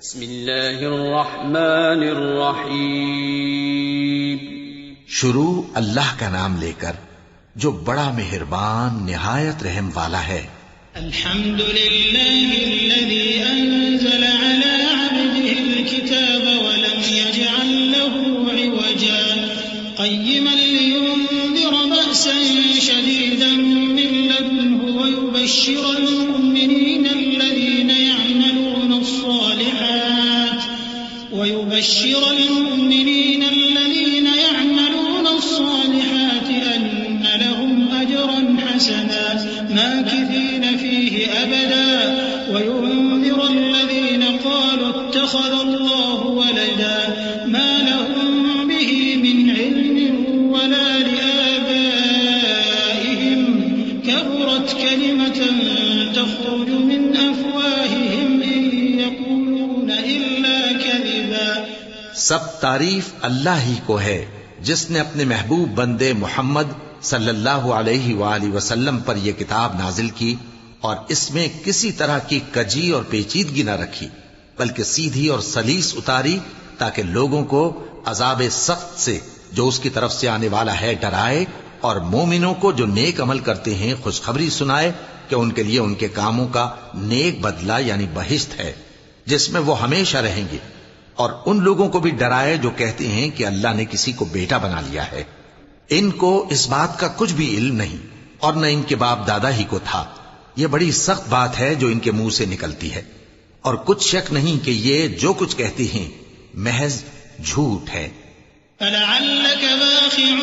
بسم اللہ الرحمن الرحیم. شروع اللہ کا نام لے کر جو بڑا مہربان نہایت رحم والا ہے. الحمد للہ الذی انزل على عبده الكتاب ولم يجعل له عوجا قیما لینذر بأسا شدیدا من لدنه ويبشر المؤمنین الذین يعملون الصالحات أن لهم أجرا حسنا ماكثين فيه أبدا وينذر الذين قالوا اتخذ الله ولدا ما لهم به من علم ولا لآبائهم كبرت كلمة تخرج من أفواههم إن يقولون إلا كذبا. سب تعریف اللہ ہی کو ہے جس نے اپنے محبوب بندے محمد صلی اللہ علیہ وآلہ وسلم پر یہ کتاب نازل کی اور اس میں کسی طرح کی کجی اور پیچیدگی نہ رکھی بلکہ سیدھی اور سلیس اتاری تاکہ لوگوں کو عذاب سخت سے جو اس کی طرف سے آنے والا ہے ڈرائے اور مومنوں کو جو نیک عمل کرتے ہیں خوشخبری سنائے کہ ان کے لیے ان کے کاموں کا نیک بدلہ یعنی بہشت ہے جس میں وہ ہمیشہ رہیں گے، اور ان لوگوں کو بھی ڈرائے جو کہتے ہیں کہ اللہ نے کسی کو بیٹا بنا لیا ہے. ان کو اس بات کا کچھ بھی علم نہیں اور نہ ان کے باپ دادا ہی کو تھا. یہ بڑی سخت بات ہے جو ان کے منہ سے نکلتی ہے، اور کچھ شک نہیں کہ یہ جو کچھ کہتے ہیں محض جھوٹ ہے. فلعلك باخع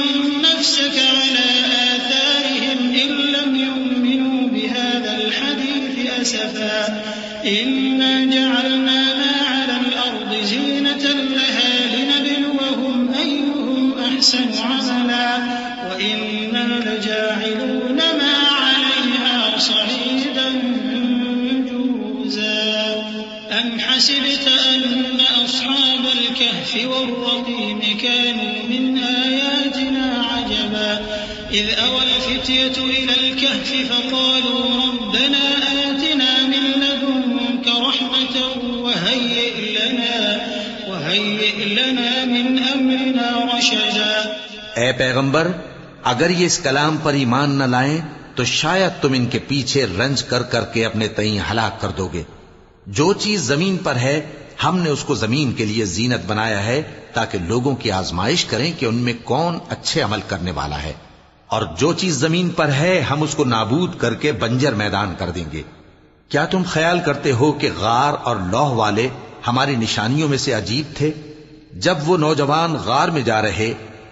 نفسك على آثارهم إن لم يؤمنوا بهذا الحديث أسفا إنا جعلنا ما على الأرض زينة لها لنبلوهم أيهم أحسن عملا وإنا لجاعلون ما عليها صعيدا جرزا. أم حسبت أن أصحاب الكهف والرقيم كانوا من آياتنا عجبا إذ أوى الفتية إلى الكهف فقالوا ربنا آتنا من لدنك رحمة وهيئ لنا من أمرنا رشدا. اے پیغمبر، اگر یہ اس کلام پر ایمان نہ لائیں تو شاید تم ان کے پیچھے رنج کر کر کے اپنے تئیں ہلاک کر دو گے. جو چیز زمین پر ہے ہم نے اس کو زمین کے لیے زینت بنایا ہے تاکہ لوگوں کی آزمائش کریں کہ ان میں کون اچھے عمل کرنے والا ہے، اور جو چیز زمین پر ہے ہم اس کو نابود کر کے بنجر میدان کر دیں گے. کیا تم خیال کرتے ہو کہ غار اور لوح والے ہماری نشانیوں میں سے عجیب تھے؟ جب وہ نوجوان غار میں جا رہے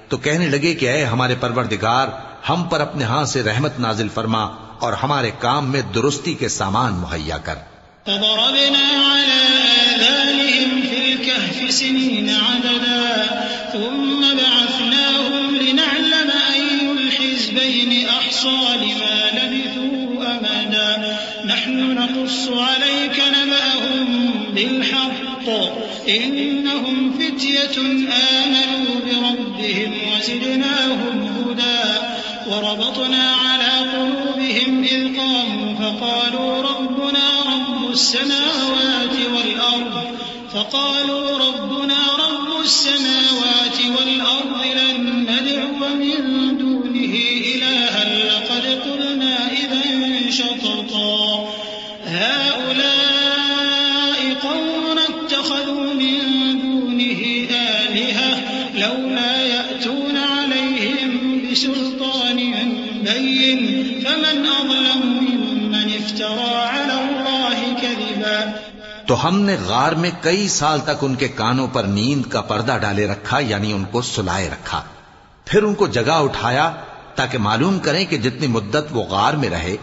تو کہنے لگے کہ اے ہمارے پروردگار، ہم پر اپنے ہاں سے رحمت نازل فرما اور ہمارے کام میں درستی کے سامان مہیا کر. فضربنا على آذانهم في الكهف سنين عددا ثم بعثناهم لنعلم أي الحزبين أحصى لما لبثوا أمدا نحن نقص عليك نبأهم بالحق إنهم فتية آمنوا بربهم وزدناهم هدى وربطنا على قلوبهم إذ قاموا فقالوا ربنا رب السماوات والأرض لن ندعو من دونه إلها لقد قلنا إذا شططا هؤلاء قوم اتخذوا من دونه آلهة لولا يأتون عليهم بسلطان بين فمن أظلم ممن افترى على الله كذبا. تو ہم نے غار میں کئی سال تک ان کے کانوں پر نیند کا پردہ ڈالے رکھا یعنی ان کو سلائے رکھا، پھر ان کو جگا اٹھایا تاکہ معلوم کریں کہ جتنی مدت وہ غار میں رہے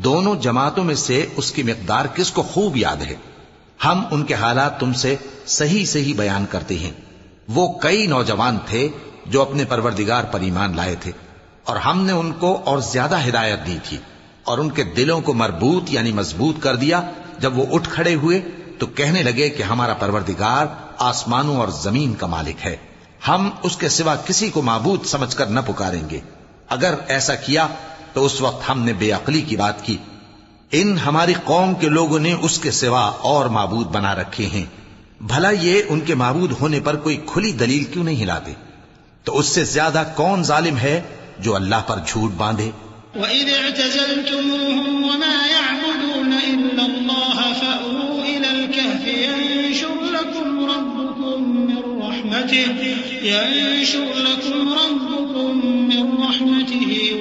دونوں جماعتوں میں سے اس کی مقدار کس کو خوب یاد ہے. ہم ان کے حالات تم سے صحیح بیان کرتے ہیں. وہ کئی نوجوان تھے جو اپنے پروردگار پر ایمان لائے تھے اور ہم نے ان کو اور زیادہ ہدایت دی تھی اور ان کے دلوں کو مربوط یعنی مضبوط کر دیا. جب وہ اٹھ کھڑے ہوئے تو کہنے لگے کہ ہمارا پروردگار آسمانوں اور زمین کا مالک ہے، ہم اس کے سوا کسی کو معبود سمجھ کر نہ پکاریں گے. اگر ایسا کیا تو اس وقت ہم نے بے عقلی کی بات کی. ان ہماری قوم کے لوگوں نے اس کے سوا اور معبود بنا رکھے ہیں بھلا یہ ان کے معبود ہونے پر کوئی کھلی دلیل کیوں نہیں ہلاتے؟ تو اس سے زیادہ کون ظالم ہے جو اللہ پر جھوٹ باندھے؟ وَإِذِ اعْتَزَلْتُمُوهُمْ وَمَا يَعْبُدُونَ إِلَّا اللَّهَ فَأْوُوا إِلَى الْكَهْفِ يَنشُرْ لَكُمْ رَبُّكُم مِّن رَّحْمَتِهِ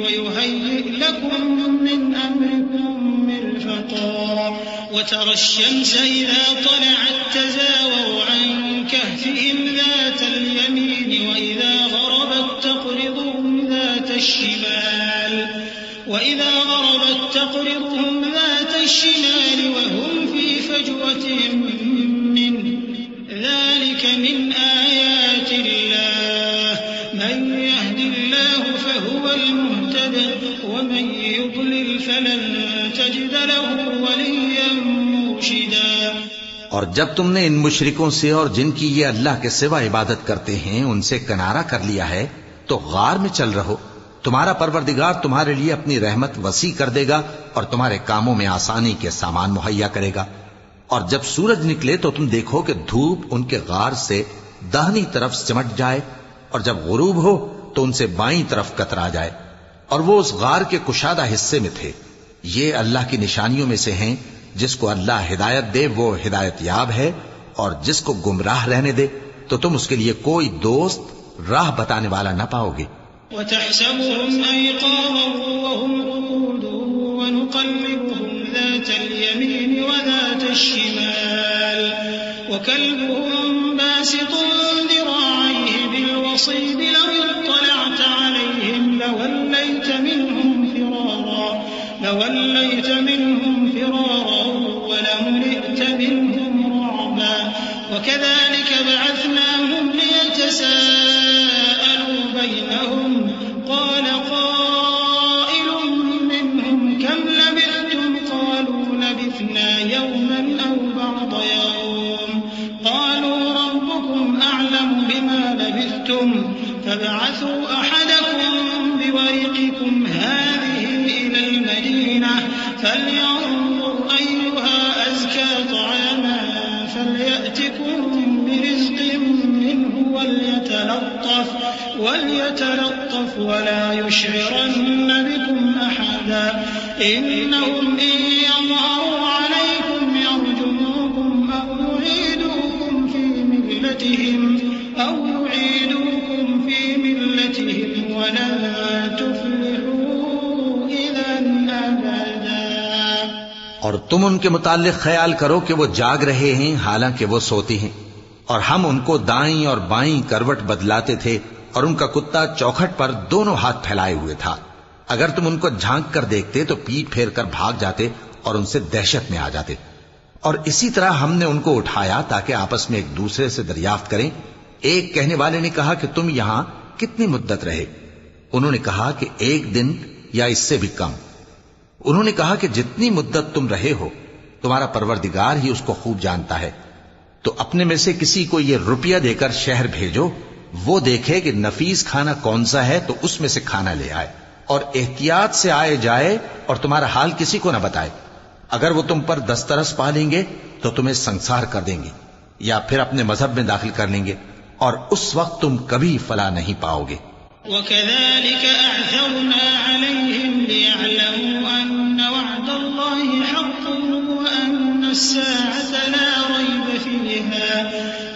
وَيُهَيِّئْ لَكُم مِّنْ أَمْرِكُم مِّرْفَقًا وَتَرَى الشَّمْسَ إِذَا طَلَعَت تَّزَاوَرُ عَن كَهْفِهِمْ ذَاتَ الْيَمِينِ وَإِذَا غَرَبَت تَّقْرِضُهُمْ ذَاتَ الشِّمَالِ وَهُمْ فِي فَجْوَةٍ مِّنْهُ ذَلِكَ مِنْ آيَاتِ اللَّهِ مَن يَهْدِ اللَّهُ فَهُوَ الْمُهْتَدِ وَمَن يُضْلِلْ فَلَن تَجِدَ لَهُ وَلِيًّا مُّرْشِدًا۔ اور جب تم نے ان مشرکوں سے اور جن کی یہ اللہ کے سوا عبادت کرتے ہیں ان سے کنارہ کر لیا ہے تو غار میں چل رہو، تمہارا پروردگار تمہارے لیے اپنی رحمت وسیع کر دے گا اور تمہارے کاموں میں آسانی کے سامان مہیا کرے گا۔ اور جب سورج نکلے تو تم دیکھو کہ دھوپ ان کے غار سے داہنی طرف سمٹ جائے، اور جب غروب ہو تو ان سے بائیں طرف کترا جائے، اور وہ اس غار کے کشادہ حصے میں تھے۔ یہ اللہ کی نشانیوں میں سے ہیں، جس کو اللہ ہدایت دے وہ ہدایت یاب ہے، اور جس کو گمراہ رہنے دے تو تم اس کے لیے کوئی دوست راہ بتانے والا نہ پاؤ گے۔ وَتَحْسَبُهُمْ أَيْقَاظًا وَهُمْ رُقُودٌ وَنُقَلِّبُهُمْ ذَاتَ الْيَمِينِ وَذَاتَ الشِّمَالِ وَكَلْبُهُمْ بَاسِطٌ ذِرَاعَيْهِ بِالْوَصِيدِ لَوِ اطَّلَعْتَ عَلَيْهِمْ لَوَلَّيْتَ مِنْهُمْ فِرَارًا وَلَمُلِئْتَ مِنْهُمْ رُعْبًا وَكَذَلِكَ بَعَثْنَاهُمْ لِيَتَسَاءَلُوا بَيْنَهُمْ قَالَ قَائِلٌ مِّنْهُمْ كَمْ لَبِثْتُمْ قَالُوا لَبِثْنَا يَوْمًا أَوْ بَعْضَ يَوْمٍ قَالُوا رَبُّكُمْ أَعْلَمُ بِمَا لَبِثْتُمْ فَابْعَثُوا أَحَدَكُمْ بِوَرِقِكُمْ هَٰذِهِ إِلَى الْمَدِينَةِ فَلْيَنظُرْ أَيُّهَا أَزْكَىٰ طَعَامًا فَلْيَأْتِكُم بِرِزْقٍ مِّنْهُ وَلْيَتَلَطَّفْ وَلَا يُشْعِرَنَّ بِكُمْ أَحَدًا إِنَّهُمْ إِن يَظْهَرُوا عَلَيْكُمْ يَرْجُمُوكُمْ أَوْ يُعِيدُوكُمْ فِي مِلَّتِهِمْ وَلَن تُفْلِحُوا إِذًا أَبَدًا۔ اور تم ان کے متعلق خیال کرو کہ وہ جاگ رہے ہیں حالانکہ وہ سوتے ہیں، اور ہم ان کو دائیں اور بائیں کروٹ بدلاتے تھے، اور ان کا کتا چوکھٹ پر دونوں ہاتھ پھیلائے ہوئے تھا۔ اگر تم ان کو جھانک کر دیکھتے تو پیٹ پھیر کر بھاگ جاتے اور ان سے دہشت میں آ جاتے۔ اور اسی طرح ہم نے ان کو اٹھایا تاکہ آپس میں ایک دوسرے سے دریافت کریں۔ ایک کہنے والے نے کہا کہ تم یہاں کتنی مدت رہے؟ انہوں نے کہا کہ 1 دن یا اس سے بھی کم۔ انہوں نے کہا کہ جتنی مدت تم رہے ہو تمہارا پروردگار ہی اس کو خوب جانتا ہے، تو اپنے میں سے کسی کو یہ روپیہ دے کر شہر بھیجو، وہ دیکھے کہ نفیس کھانا کون سا ہے تو اس میں سے کھانا لے آئے، اور احتیاط سے آئے جائے اور تمہارا حال کسی کو نہ بتائے۔ اگر وہ تم پر دسترس پا لیں گے تو تمہیں سنسار کر دیں گے یا پھر اپنے مذہب میں داخل کر لیں گے، اور اس وقت تم کبھی فلاح نہیں پاؤ گے۔ وَكَذَلِكَ أَعْثَرْنَا عَلَيْهِمْ لِيَعْلَمُوا أَنَّ وَعْدَ اللَّهِ حَقٌّ وَأَنَّ السَّاعَةَ لَا رَيْبَ فِيهَا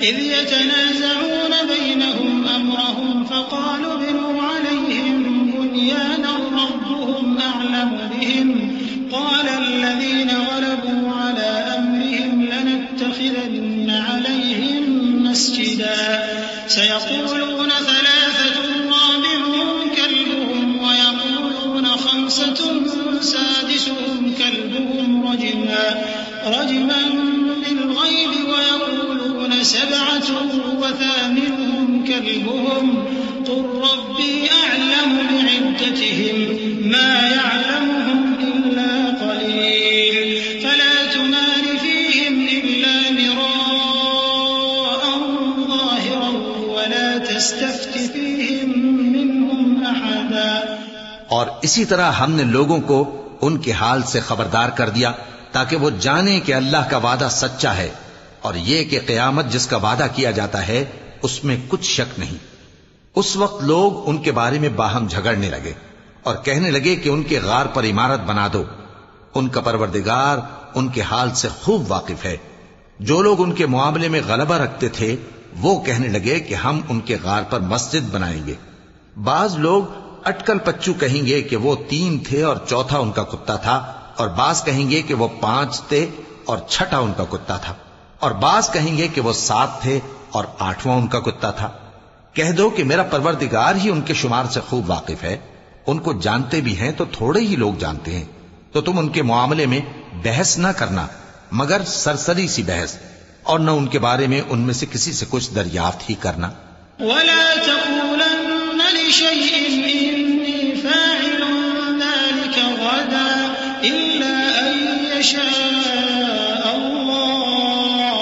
إِذْ يَتَنَازَعُونَ بَيْنَهُمْ أَمْرَهُمْ فَقَالُوا ابْنُوا عَلَيْهِم بُنْيَانًا رَّبُّهُمْ أَعْلَمُ بِهِمْ قَالَ الَّذِينَ غَلَبُوا عَلَىٰ أَمْرِهِمْ لَنَتَّخِذَنَّ عَلَيْهِم مَّسْجِدًا سَيَقُولُونَ ثَلَاثَةٌ رَّابِعُهُمْ كَلْبُهُمْ وَيَقُولُونَ خَمْسَةٌ سَادِسُهُمْ كَلْبُهُمْ رَجْمًا بِالْغَيْبِ وَيَقُولُونَ 7 وَثَامِنُهُمْ كَلْبُهُمْ قُل رَّبِّي أَعْلَمُ بِعِدَّتِهِم مَّا يَعْلَمُهُمْ إِلَّا قَلِيلٌ فَلَا تُمَارِ فِيهِمْ إِلَّا مِرَاءً ظَاهِرًا وَلَا تَسْتَفْتِ فِيهِم مِّنْهُمْ أَحَدًا۔ اور اسی طرح ہم نے لوگوں کو ان کے حال سے خبردار کر دیا تاکہ وہ جانیں کہ اللہ کا وعدہ سچا ہے، اور یہ کہ قیامت جس کا وعدہ کیا جاتا ہے اس میں کچھ شک نہیں۔ اس وقت لوگ ان کے بارے میں باہم جھگڑنے لگے اور کہنے لگے کہ ان کے غار پر عمارت بنا دو۔ ان کا پروردگار ان کے حال سے خوب واقف ہے۔ جو لوگ ان کے معاملے میں غلبہ رکھتے تھے وہ کہنے لگے کہ ہم ان کے غار پر مسجد بنائیں گے۔ بعض لوگ اٹکل پچو کہیں گے کہ وہ 3 تھے اور چوتھا ان کا کتا تھا، اور بعض کہیں گے کہ وہ 5 تھے اور چھٹا ان کا کتا تھا، اور بعض کہیں گے کہ وہ 7 تھے اور 8واں ان کا کتا تھا۔ کہہ دو کہ میرا پروردگار ہی ان کے شمار سے خوب واقف ہے۔ ان کو جانتے بھی ہیں تو تھوڑے ہی لوگ جانتے ہیں، تو تم ان کے معاملے میں بحث نہ کرنا مگر سرسری سی بحث، اور نہ ان کے بارے میں ان میں سے کسی سے کچھ دریافت ہی کرنا۔ ولا تقولن لشيء إني فاعل ذلك غدا إلا أن يشاء الله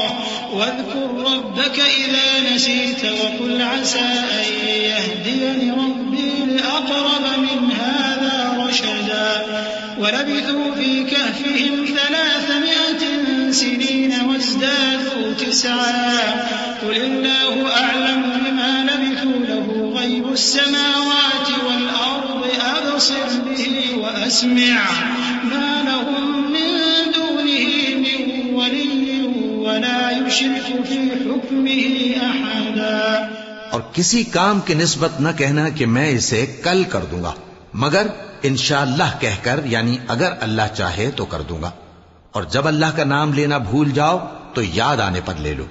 واذكر ربك إذا نسيت وقل عسى أن يهديني ربي لأقرب من هذا رشدا ولبثوا في كهفهم 300 سنين وازدادوا 9 قل الله أعلم بما لبثوا له غيب السماوات والأرض أبصر به وأسمع ما لهم من دونه من ولي ولا يشرك في حكمه أحدا۔ اور کسی کام کی نسبت نہ کہنا کہ میں اسے کل کر دوں گا، مگر انشاءاللہ کہہ کر، یعنی اگر اللہ چاہے تو کر دوں گا۔ اور جب اللہ کا نام لینا بھول جاؤ تو یاد آنے پر لے لو،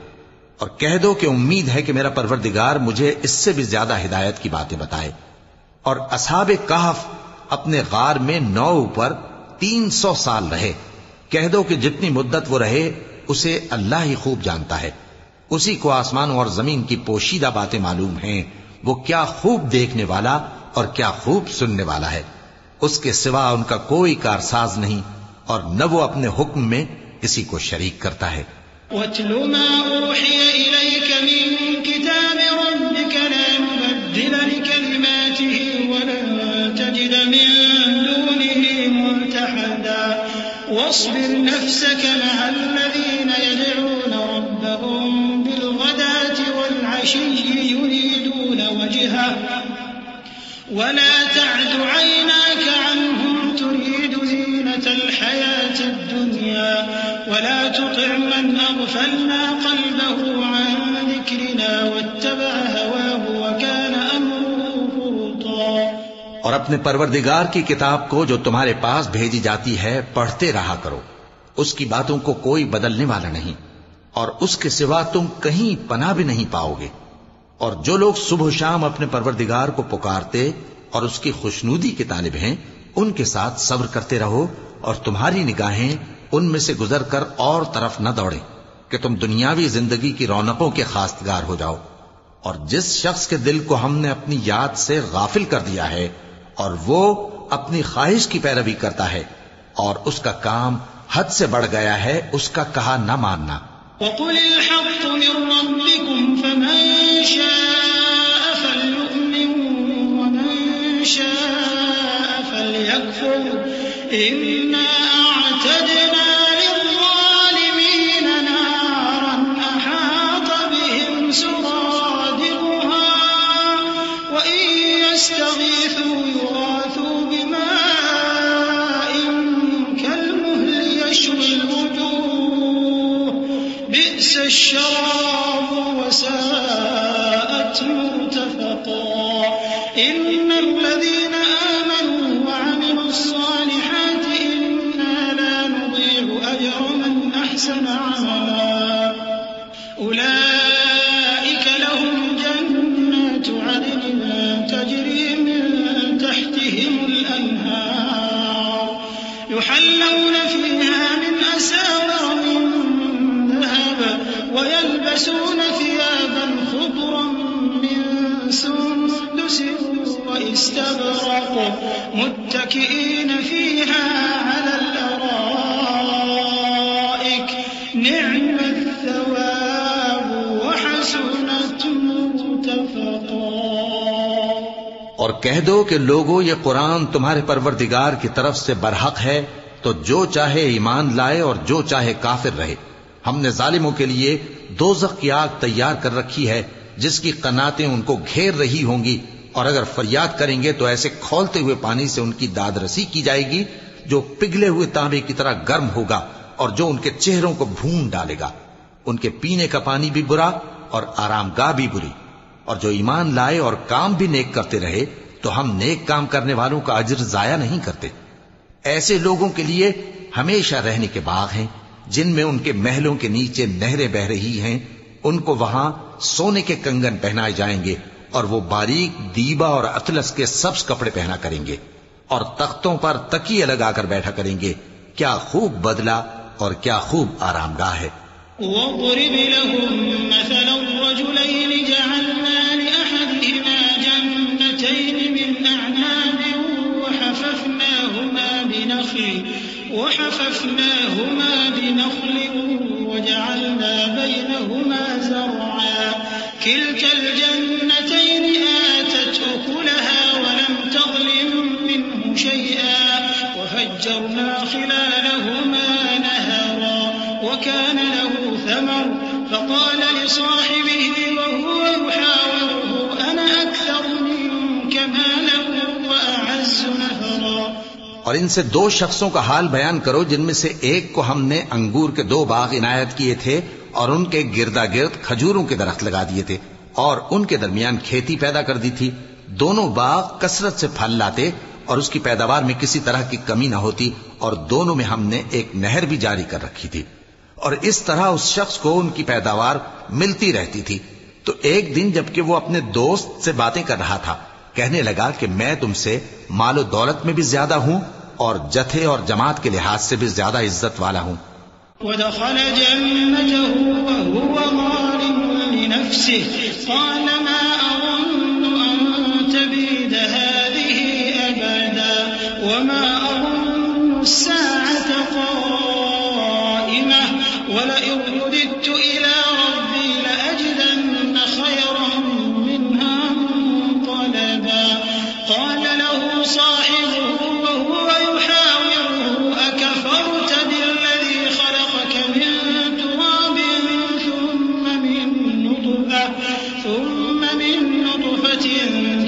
اور کہہ دو کہ امید ہے کہ میرا پروردگار مجھے اس سے بھی زیادہ ہدایت کی باتیں بتائے۔ اور اصحاب کہف اپنے غار میں 9 پر 300 سال رہے۔ کہہ دو کہ جتنی مدت وہ رہے اسے اللہ ہی خوب جانتا ہے۔ اسی کو آسمانوں اور زمین کی پوشیدہ باتیں معلوم ہیں، وہ کیا خوب دیکھنے والا اور کیا خوب سننے والا ہے۔ اس کے سوا ان کا کوئی کارساز نہیں، اور نہ وہ اپنے حکم میں کسی کو شریک کرتا ہے۔ وَاتْلُ مَا أُوحِيَ إِلَيْكَ مِن كِتَابِ رَبِّكَ لَا مُبَدِّلَ لِكَلِمَاتِهِ وَلَن تَجِدَ مِن دُونِهِ مُلْتَحَدًا وَاصْبِرْ نَفْسَكَ مَعَ الَّذِينَ يَدْعُونَ رَبَّهُم بِالْغَدَاةِ وَالْعَشِيِّ يُرِيدُونَ وَجْهَهُ وَلَا تَعْدُ عَيْنَاكَ عَنْهُمْ تُرِيدُ زِينَةَ الْحَيَاةِ الدُّنْيَا وَلَا تُطِعْ مَنْ أَغْفَلْنَا قَلْبَهُ عَنْ ذِكْرِنَا وَاتَّبَعَ هَوَاهُ وَكَانَ أَمْرُهُ فُرُطًا۔ اور اپنے پروردگار کی کتاب کو جو تمہارے پاس بھیجی جاتی ہے پڑھتے رہا کرو، اس کی باتوں کو کوئی بدلنے والا نہیں، اور اس کے سوا تم کہیں پناہ بھی نہیں پاؤ گے۔ اور جو لوگ صبح و شام اپنے پروردگار کو پکارتے اور اس کی خوشنودی کے طالب ہیں، ان کے ساتھ صبر کرتے رہو، اور تمہاری نگاہیں ان میں سے گزر کر اور طرف نہ دوڑیں کہ تم دنیاوی زندگی کی رونقوں کے خواستگار ہو جاؤ۔ اور جس شخص کے دل کو ہم نے اپنی یاد سے غافل کر دیا ہے اور وہ اپنی خواہش کی پیروی کرتا ہے اور اس کا کام حد سے بڑھ گیا ہے، اس کا کہا نہ ماننا۔ وَقُلِ الْحَقُّ مِن رَّبِّكُمْ فَمَن شَاءَ فَلْيُؤْمِن وَمَن شَاءَ فَلْيَكْفُرْ إِنَّا أَعْتَدْنَا لِلظَّالِمِينَ نَارًا أَحَاطَ بِهِمْ سُرَادِقُهَا وَإِن يَسْتَغِيثُوا يُغَاثُوا بِمَاءٍ كَالْمُهْلِ يَشْوِي الْوُجُوهَ بئس الشراب وساءت مرتفقا إن الذين آمنوا وعملوا الصالحات إنا لا نضيع أجر من أحسن عملا أولئك لهم جنات عدن تجري من تحتهم الأنهار يحلون فيها من أساور من ذهب ويلبسون ثيابا خضرا من سندس واستبرق متكئين فيها على الأرائك نعم الثواب وحسنت مرتفقا۔ اور کہہ دو کہ لوگو یہ قرآن تمہارے پروردگار کی طرف سے برحق ہے، تو جو چاہے ایمان لائے اور جو چاہے کافر رہے۔ ہم نے ظالموں کے لیے دوزخ کی آگ تیار کر رکھی ہے جس کی قناتیں ان کو گھیر رہی ہوں گی، اور اگر فریاد کریں گے تو ایسے کھولتے ہوئے پانی سے ان کی داد رسی کی جائے گی جو پگھلے ہوئے تانبے کی طرح گرم ہوگا اور جو ان کے چہروں کو بھون ڈالے گا۔ ان کے پینے کا پانی بھی برا اور آرام گاہ بھی بری۔ اور جو ایمان لائے اور کام بھی نیک کرتے رہے تو ہم نیک کام کرنے والوں کا اجر ضائع نہیں کرتے۔ ایسے لوگوں کے لیے ہمیشہ رہنے کے باغ ہیں جن میں ان کے محلوں کے نیچے نہریں بہ رہی ہیں، ان کو وہاں سونے کے کنگن پہنائے جائیں گے اور وہ باریک دیبا اور اطلس کے سبز کپڑے پہنا کریں گے، اور تختوں پر تکیے لگا کر بیٹھا کریں گے۔ کیا خوب بدلہ اور کیا خوب آرام گاہ ہے۔ وَاضْرِبْ لَهُم مَّثَلًا رَّجُلَيْنِ جَعَلْنَا لِأَحَدِهِمَا جَنَّتَيْنِ مِنْ أَعْنَابٍ وَحَفَفْنَاهُمَا بِنَخْلٍ وَجَعَلْنَا بَيْنَهُمَا زَرْعًا كِلْتَا الْجَنَّتَيْنِ آتَتْ أُكُلَهَا وَلَمْ تَظْلِم مِّنْهُ شَيْئًا وَفَجَّرْنَا خِلَالَهُمَا نَهَرًا وَكَانَ لَهُ ثَمَرٌ فَقَالَ لِصَاحِبِهِ وَهُوَ يُحَاوِرُهُ أَنَا أَكْثَرُ مِنكَ مَالًا وَأَعَزُّ نَفَرًا۔ اور ان سے دو شخصوں کا حال بیان کرو جن میں سے ایک کو ہم نے انگور کے 2 باغ عنایت کیے تھے اور ان کے گردا گرد کھجوروں کے درخت لگا دیے تھے اور ان کے درمیان کھیتی پیدا کر دی تھی۔ دونوں باغ کثرت سے پھل لاتے اور اس کی پیداوار میں کسی طرح کی کمی نہ ہوتی، اور دونوں میں ہم نے ایک نہر بھی جاری کر رکھی تھی، اور اس طرح اس شخص کو ان کی پیداوار ملتی رہتی تھی۔ تو ایک دن جبکہ وہ اپنے دوست سے باتیں کر رہا تھا، کہنے لگا کہ میں تم سے مال و دولت میں بھی زیادہ ہوں اور جتھے اور جماعت کے لحاظ سے بھی زیادہ عزت والا ہوں۔ وَدَخَلَ جَنَّتَهُ وَهُوَ ظَالِمٌ لِّنَفْسِهِ قَالَ مَا أَظُنُّ أَن تَبِيدَ هَٰذِهِ أَبَدًا وَمَا أَظُنُّ السَّاعَةَ قَائِمَةً وَلَئِن رُّدِدتُّ إِلَىٰ رَبِّي لَأَجِدَنَّ خَيْرًا مِّنْهَا مُنقَلَبًا قَالَ لَهُ صَاحِبُهُ وَهُوَ يُحَاوِرُهُ أَكَفَرْتَ بِالَّذِي خَلَقَكَ مِن تُرَابٍ ثُمَّ مِن نُّطْفَةٍ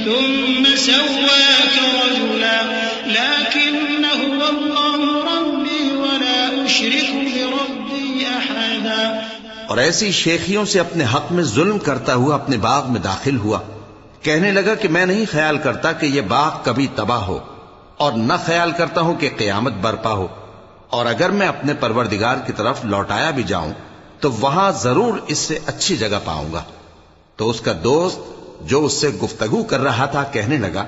ثُمَّ سَوَّاكَ رَجُلًا لَّٰكِنَّ هُوَ اللَّهُ رَبِّي وَلَا أُشْرِكُ بِرَبِّي أَحَدًا۔ اور ایسی شیخیوں سے اپنے حق میں ظلم کرتا ہوا اپنے باغ میں داخل ہوا، کہنے لگا کہ میں نہیں خیال کرتا کہ یہ باغ کبھی تباہ ہو، اور نہ خیال کرتا ہوں کہ قیامت برپا ہو، اور اگر میں اپنے پروردگار کی طرف لوٹایا بھی جاؤں تو وہاں ضرور اس سے اچھی جگہ پاؤں گا۔ تو اس کا دوست جو اس سے گفتگو کر رہا تھا کہنے لگا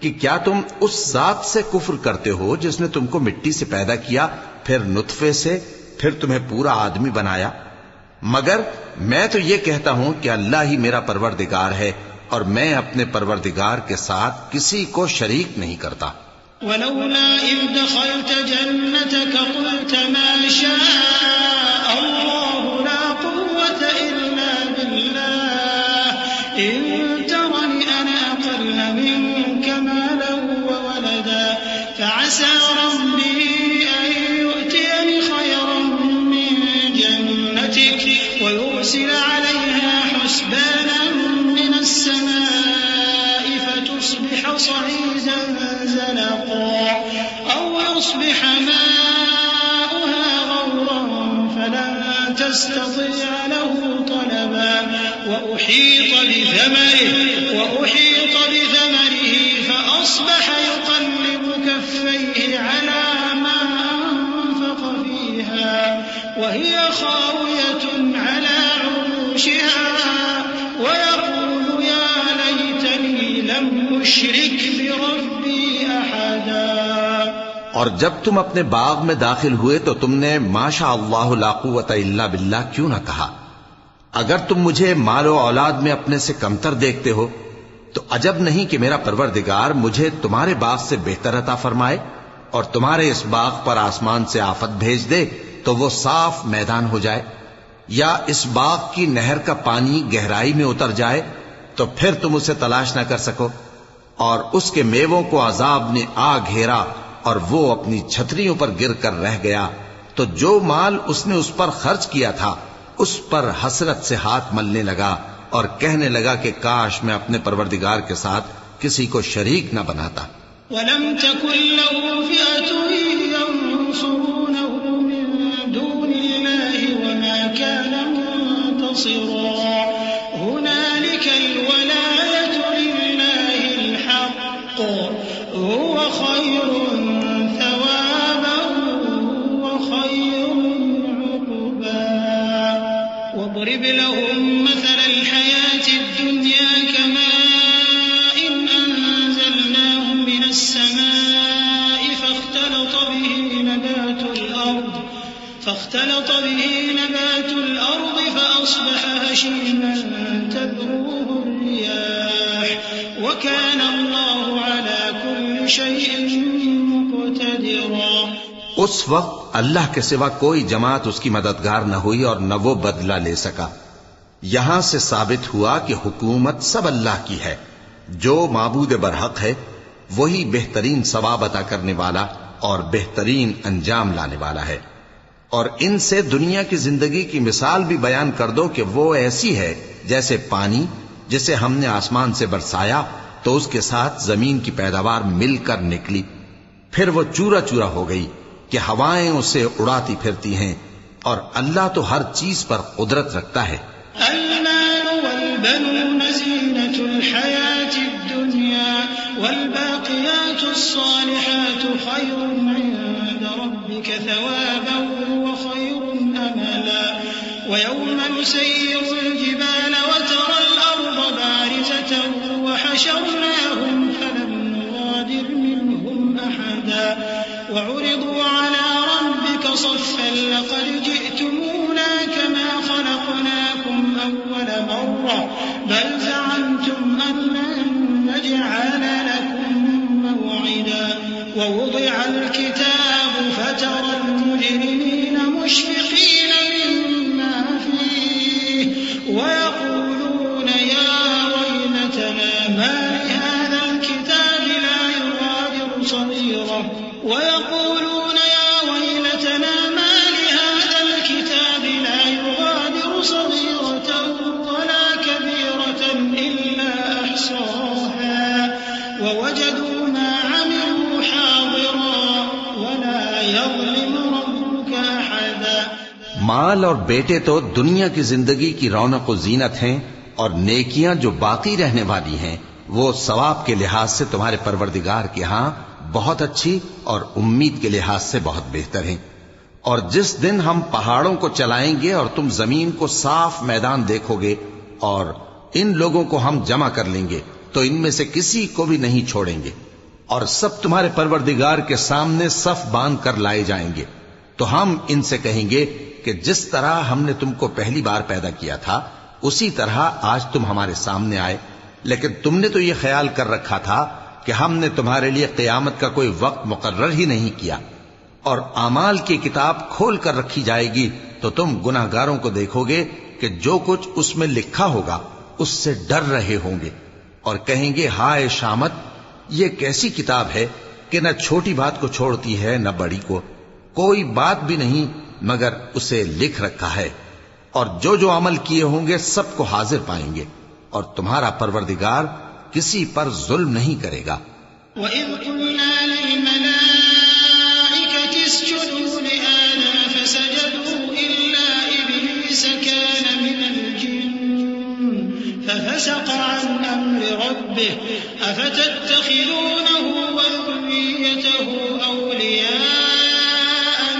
کہ کیا تم اس ذات سے کفر کرتے ہو جس نے تم کو مٹی سے پیدا کیا، پھر نطفے سے، پھر تمہیں پورا آدمی بنایا؟ مگر میں تو یہ کہتا ہوں کہ اللہ ہی میرا پروردگار ہے، اور میں اپنے پروردگار کے ساتھ کسی کو شریک نہیں کرتا۔ وَلَوْلَا إِذْ دَخَلْتَ جَنَّتَكَ قُلْتَ مَا شَاءَ اللَّهُ لَا قُوَّةَ إِلَّا بِاللَّهِ إِن تَرَنِ أَنَا أَقَلَّ مِنكَ مَالًا وَوَلَدًا فَعَسَىٰ رَبِّي أَن يُؤْتِيَنِ خَيْرًا مِّن جَنَّتِكَ وَيُرْسِلَ عَلَيْهَا حُسْبَانًا مِّنَ السَّمَاءِ فَتُصْبِحَ صَعِيدًا زَلَقًا أَوْ يُصْبِحَ مَاؤُهَا غَوْرًا فَلَن تَسْتَطِيعَ لَهُ طَلَبًا وَأُحِيطَ بِثَمَرِهِ فَأَصْبَحَ يُقَلِّبُ كَفَّيْهِ عَلَىٰ مَا أَنفَقَ فِيهَا وَهِيَ خَاوِيَةٌ عَلَىٰ عُرُوشِهَا وَيَقُولُ يَا لَيْتَنِي لَمْ أُشْرِكْ بِرَبِّي أَحَدًا۔ اور جب تم اپنے باغ میں داخل ہوئے تو تم نے ما شاء اللہ لا قوت الا باللہ کیوں نہ کہا؟ اگر تم مجھے مال و اولاد میں اپنے سے کمتر دیکھتے ہو تو عجب نہیں کہ میرا پروردگار مجھے تمہارے باغ سے بہتر عطا فرمائے اور تمہارے اس باغ پر آسمان سے آفت بھیج دے تو وہ صاف میدان ہو جائے، یا اس باغ کی نہر کا پانی گہرائی میں اتر جائے تو پھر تم اسے تلاش نہ کر سکو، اور اس کے میووں کو عذاب نے آ گھیرا اور وہ اپنی چھتریوں پر گر کر رہ گیا، تو جو مال اس نے اس پر خرچ کیا تھا اس پر حسرت سے ہاتھ ملنے لگا اور کہنے لگا کہ کاش میں اپنے پروردگار کے ساتھ کسی کو شریک نہ بناتا. وَلَمْ تَكُنْ لَهُ فِئَةٌ يَنصُرُونَهُ مِن دُونِ اللَّهِ وَمَا كَانَ مُنتَصِرًا. هُنَالِكَ الْوَلَايَةُ لِلَّهِ الْحَقِّ هُوَ خَيْرٌ ثَوَابًا وَخَيْرٌ عُقْبًا. وَاضْرِبْ لَهُم مَّثَلَ الْحَيَاةِ الدُّنْيَا كَمَاءٍ أَنزَلْنَاهُ مِنَ السَّمَاءِ فاختلط به نبات الأرض فأصبح هشيما تذروه الرياح وكان الله على كل شيء مقتدرا. اس وقت اللہ کے سوا کوئی جماعت اس کی مددگار نہ ہوئی اور نہ وہ بدلہ لے سکا. یہاں سے ثابت ہوا کہ حکومت سب اللہ کی ہے. جو معبود برحق ہے وہی بہترین ثواب عطا کرنے والا اور بہترین انجام لانے والا ہے. اور ان سے دنیا کی زندگی کی مثال بھی بیان کر دو کہ وہ ایسی ہے جیسے پانی جسے ہم نے آسمان سے برسایا تو اس کے ساتھ زمین کی پیداوار مل کر نکلی، پھر وہ چورا چورا ہو گئی کہ ہوائیں اسے اڑاتی پھرتی ہیں. اور اللہ تو ہر چیز پر قدرت رکھتا ہے. المال والبنون زينة الحياة الدنيا والباقيات الصالحات خير عند ربك ثوابا وخير أملا. ويوم نسير الجبال وترى الأرض بارزة وحشرناهم فلم نغادر منهم أحدا وعرضوا على ربك صفا لقد جئتمونا كما خلقناكم أول مرة بل زعمتم أن لن نجعل لكم موعدا. ووضع الكتاب فترى المجرمين مشفقين مما فيه ويقولون يا ويلتنا ما لهذا الكتاب لا يغادر صغيرة ولا كبيرة إلا أحصاها ووجدوا ما عملوا حاضرا ولا يظلم ربك أحدا. مال اور بیٹے تو دنیا کی زندگی کی رونق و زینت ہیں اور نیکیاں جو باقی رہنے والی ہیں وہ ثواب کے لحاظ سے تمہارے پروردگار کے ہاں بہت اچھی اور امید کے لحاظ سے بہت بہتر ہیں. اور جس دن ہم پہاڑوں کو چلائیں گے اور تم زمین کو صاف میدان دیکھو گے اور ان لوگوں کو ہم جمع کر لیں گے تو ان میں سے کسی کو بھی نہیں چھوڑیں گے اور سب تمہارے پروردگار کے سامنے صف باندھ کر لائے جائیں گے. تو ہم ان سے کہیں گے کہ جس طرح ہم نے تم کو پہلی بار پیدا کیا تھا اسی طرح آج تم ہمارے سامنے آئے، لیکن تم نے تو یہ خیال کر رکھا تھا کہ ہم نے تمہارے لیے قیامت کا کوئی وقت مقرر ہی نہیں کیا. اور اعمال کی کتاب کھول کر رکھی جائے گی تو تم گناہگاروں کو دیکھو گے کہ جو کچھ اس میں لکھا ہوگا اس سے ڈر رہے ہوں گے اور کہیں گے ہائے شامت، یہ کیسی کتاب ہے کہ نہ چھوٹی بات کو چھوڑتی ہے نہ بڑی کو، کوئی بات بھی نہیں مگر اسے لکھ رکھا ہے. اور جو جو عمل کیے ہوں گے سب کو حاضر پائیں گے اور تمہارا پروردگار کسی پر ظلم نہیں کرے گا. وَإِذْ قُلْنَا لِلْمَلَائِكَةِ اسْجُدُوا لِآدَمَ فَسَجَدُوا إِلَّا إِبْلِيسَ كَانَ مِنَ الْجِنِّ فَفَسَقَ عَنْ أَمْرِ رَبِّهِ أَفَتَتَّخِذُونَهُ وَذُرِّيَّتَهُ أَوْلِيَاءَ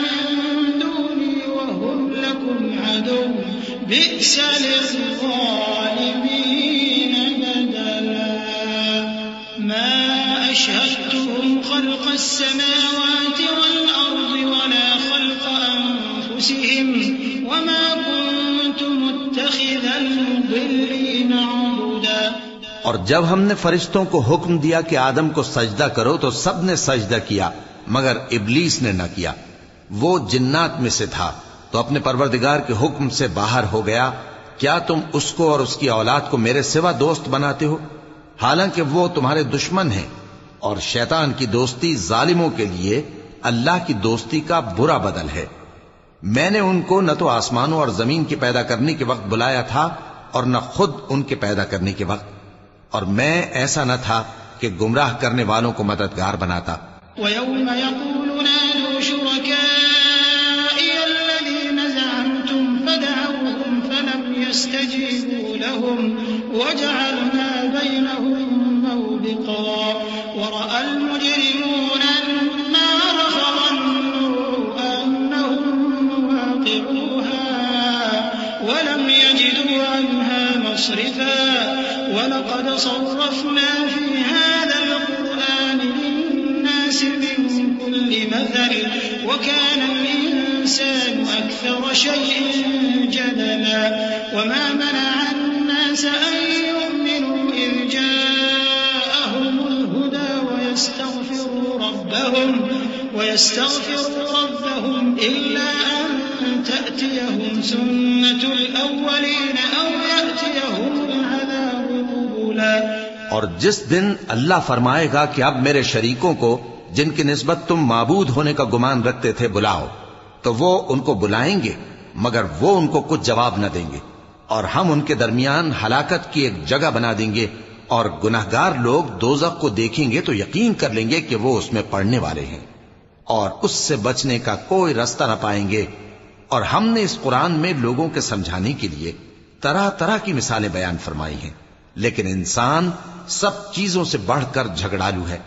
مِن دُونِي وَهُمْ لَكُمْ عَدُوٌّ بِئْسَ لِلظَّالِمِينَ بَدَلًا. مَا أَشْهَدتُّهُمْ خَلْقَ السَّمَاوَاتِ وَالْأَرْضِ وَلَا خَلْقَ أَنفُسِهِمْ وَمَا كُنتُ مُتَّخِذَ الْمُضِلِّينَ عَضُدًا. اور جب ہم نے فرشتوں کو حکم دیا کہ آدم کو سجدہ کرو تو سب نے سجدہ کیا مگر ابلیس نے نہ کیا. وہ جنات میں سے تھا تو اپنے پروردگار کے حکم سے باہر ہو گیا. کیا تم اس کو اور اس کی اولاد کو میرے سوا دوست بناتے ہو حالانکہ وہ تمہارے دشمن ہیں؟ اور شیطان کی دوستی ظالموں کے لیے اللہ کی دوستی کا برا بدل ہے. میں نے ان کو نہ تو آسمانوں اور زمین کے پیدا کرنے کے وقت بلایا تھا اور نہ خود ان کے پیدا کرنے کے وقت، اور میں ایسا نہ تھا کہ گمراہ کرنے والوں کو مددگار بناتا۔ وَيَوْمَ يَقُولُ نَادُوا شُرَكَائِيَ الَّذِينَ زَعَمْتُمْ فَدَعَوْهُمْ فَلَمْ يَسْتَجِيبُوا لَهُمْ وَجَعَلْنَا بَيْنَهُمْ مَوْبِقًا وَرَأَى الْمُجْرِمُونَ النَّارَ فَظَنُّوا أَنَّهُمْ مُوَاقِعُوهَا وَلَمْ يَجِدُوا عَنْهَا مَصْرِفًا وَلَقَدْ صَرَّفْنَا فِي هَذَا الْقُرْآنِ لِلنَّاسِ مِنْ كُلِّ مَثَلٍ وَكَانَ الْإِنسَانُ أَكْثَرَ شَيْءٍ جَدَلًا وَمَا مَنَعَ النَّاسَ أَن يُؤْمِنُوا إِذْ جَاءَهُمُ الْهُدَى وَيَسْتَغْفِرُوا رَبَّهُمْ إِلَّا أَن تَأْتِيَهُمْ سُنَّةُ الْأَوَّلِينَ أَوْ يَأْتِيَهُمُ الْعَذَابُ قُبُلًا۔ اور جس دن اللہ فرمائے گا کہ اب میرے شریکوں کو جن کی نسبت تم معبود ہونے کا گمان رکھتے تھے بلاؤ، تو وہ ان کو بلائیں گے مگر وہ ان کو کچھ جواب نہ دیں گے، اور ہم ان کے درمیان ہلاکت کی ایک جگہ بنا دیں گے، اور گناہگار لوگ دوزخ کو دیکھیں گے تو یقین کر لیں گے کہ وہ اس میں پڑنے والے ہیں، اور اس سے بچنے کا کوئی راستہ نہ پائیں گے۔ اور ہم نے اس قرآن میں لوگوں کے سمجھانے کے لیے طرح طرح کی مثالیں بیان فرمائی ہیں، لیکن انسان سب چیزوں سے بڑھ کر جھگڑالو ہے،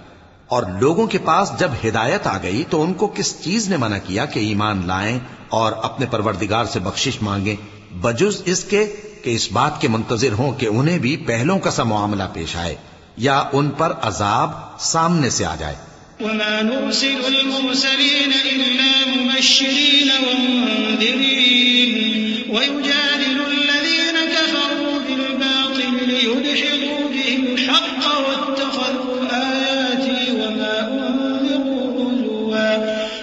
اور لوگوں کے پاس جب ہدایت آ گئی تو ان کو کس چیز نے منع کیا کہ ایمان لائیں اور اپنے پروردگار سے بخشش مانگیں، بجز اس کے کہ اس بات کے منتظر ہوں کہ انہیں بھی پہلوں کا سا معاملہ پیش آئے یا ان پر عذاب سامنے سے آ جائے۔ وَمَا نُرْسِلُ الْمُرْسَلِينَ إِلَّا مُبَشِّرِينَ وَمُنذِرِينَ وَيُجَادِلُ الَّذِينَ كَفَرُوا بِالْبَاطِلِ لِيُدْحِضُوا بِهِ الْحَقَّ وَاتَّخَذُوا آيَاتِي وَمَا أُنذِرُوا هُزُوًا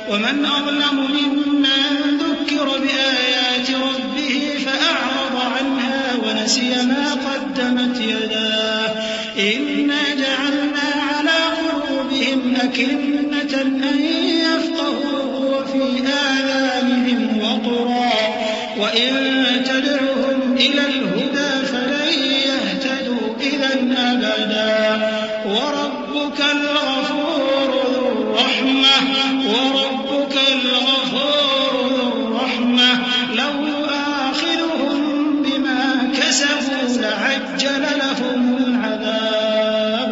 وَمَنْ أَظْلَمُ مِمَّنْ ذُكِّرَ بِآيَاتِ رَبِّهِ فَأَعْرَضَ عَنْهَا وَنَسِيَ مَا قَدَّمَتْ يَدَاهُ إِنَّا جَعَلْنَا عَلَى قُلُوبِهِمْ أَكِنَّةً أَن يَفْقَهُوهُ وَفِي آذَانِهِمْ وَقْرًا وَإِن تَدْعُهُمْ إِلَى الْهُدَى فَلَن يَهْتَدُوا إِذًا أَبَدًا وَرَبُّكَ الْغَفُورُ ذُو الرَّحْمَةِ لَوْ يُؤَاخِذُهُم بِمَا كَسَبُوا لَعَجَّلَ لَهُمُ الْعَذَابَ